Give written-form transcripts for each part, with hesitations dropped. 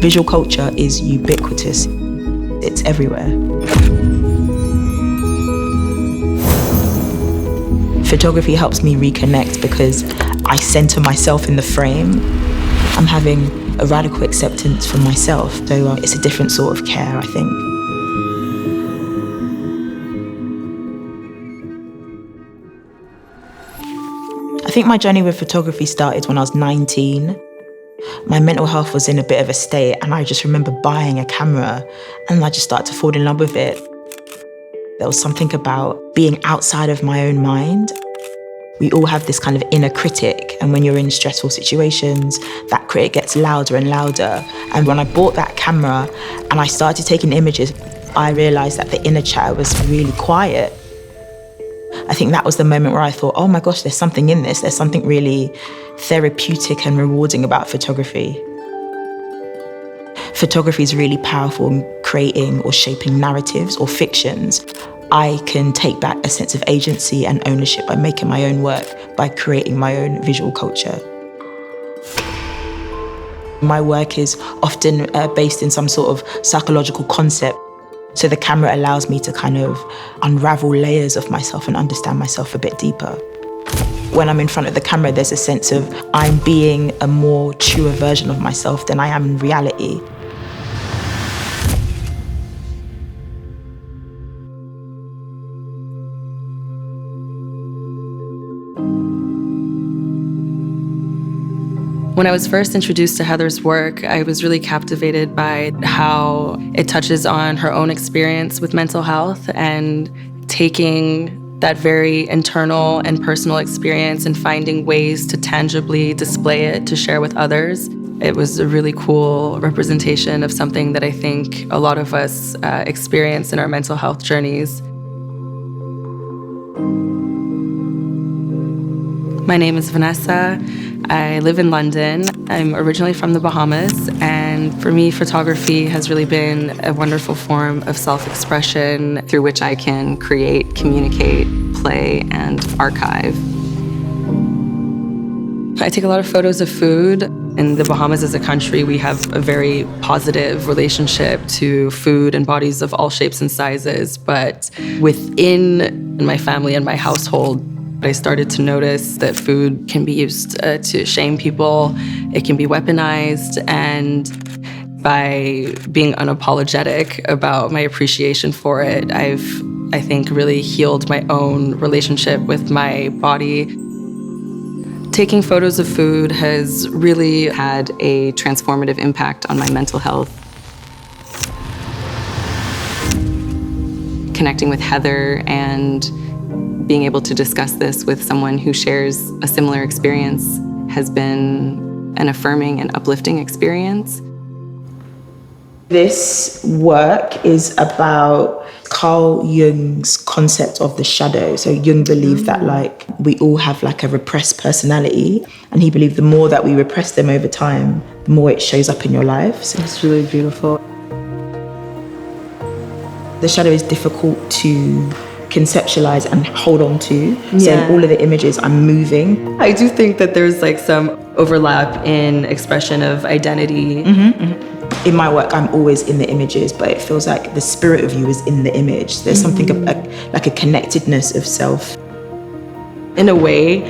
Visual culture is ubiquitous. It's everywhere. Photography helps me reconnect because I center myself in the frame. I'm having a radical acceptance for myself, so it's a different sort of care, I think. I think my journey with photography started when I was 19. My mental health was in a bit of a state, and I just remember buying a camera and I just started to fall in love with it. There was something about being outside of my own mind. We all have this kind of inner critic, and when you're in stressful situations, that critic gets louder and louder. And when I bought that camera and I started taking images, I realized that the inner chatter was really quiet. I think that was the moment where I thought, oh my gosh, there's something in this. There's something really therapeutic and rewarding about photography. Photography is really powerful in creating or shaping narratives or fictions. I can take back a sense of agency and ownership by making my own work, by creating my own visual culture. My work is often based in some sort of psychological concept. So the camera allows me to kind of unravel layers of myself and understand myself a bit deeper. When I'm in front of the camera, there's a sense of I'm being a more truer version of myself than I am in reality. When I was first introduced to Heather's work, I was really captivated by how it touches on her own experience with mental health and taking that very internal and personal experience and finding ways to tangibly display it, to share with others. It was a really cool representation of something that I think a lot of us experience in our mental health journeys. My name is Vanessa. I live in London. I'm originally from the Bahamas, and for me, photography has really been a wonderful form of self-expression through which I can create, communicate, play, and archive. I take a lot of photos of food. In the Bahamas as a country, we have a very positive relationship to food and bodies of all shapes and sizes, but within my family and my household, I started to notice that food can be used to shame people. It can be weaponized, and by being unapologetic about my appreciation for it, I've, I think, really healed my own relationship with my body. Taking photos of food has really had a transformative impact on my mental health. Connecting with Heather and being able to discuss this with someone who shares a similar experience has been an affirming and uplifting experience. This work is about Carl Jung's concept of the shadow. So Jung believed that we all have a repressed personality, and he believed the more that we repress them over time, the more it shows up in your life. So it's really beautiful. The shadow is difficult to conceptualize and hold on to. Yeah. So in all of the images, I'm moving. I do think that there's some overlap in expression of identity. In my work, I'm always in the images, but it feels like the spirit of you is in the image. There's something like a connectedness of self. In a way,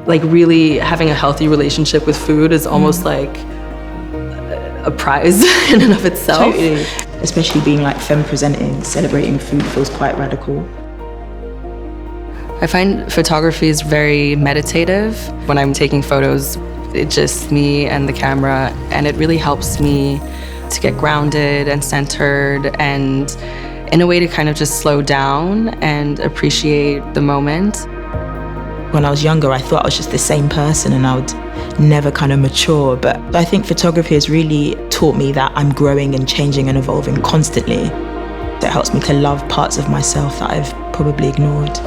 really having a healthy relationship with food is almost like a prize in and of itself. Totally. Especially being femme presenting, celebrating food feels quite radical. I find photography is very meditative. When I'm taking photos, it's just me and the camera, and it really helps me to get grounded and centered, and in a way to kind of just slow down and appreciate the moment. When I was younger, I thought I was just the same person and I would never kind of mature, but I think photography has really taught me that I'm growing and changing and evolving constantly. It helps me to love parts of myself that I've probably ignored.